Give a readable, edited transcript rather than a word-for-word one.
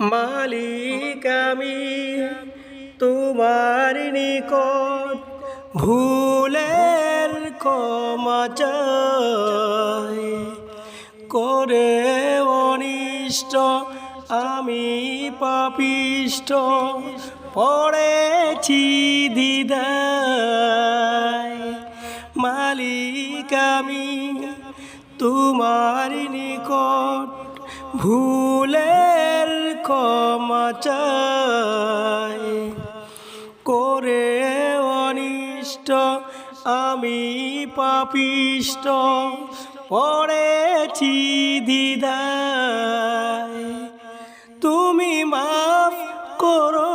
মালিক আমি তোমার নিকট ভুলের ক্ষমা চাই, করে অনিষ্ট আমি পাপিষ্ঠ পড়েছি দ্বিধায়। মালিক আমি তোমার নিকট ভুলের ক্ষমা চাই, করে অনিষ্ট আমি পাপিষ্ঠ পড়েছি দ্বিধায়। তুমি মাফ করো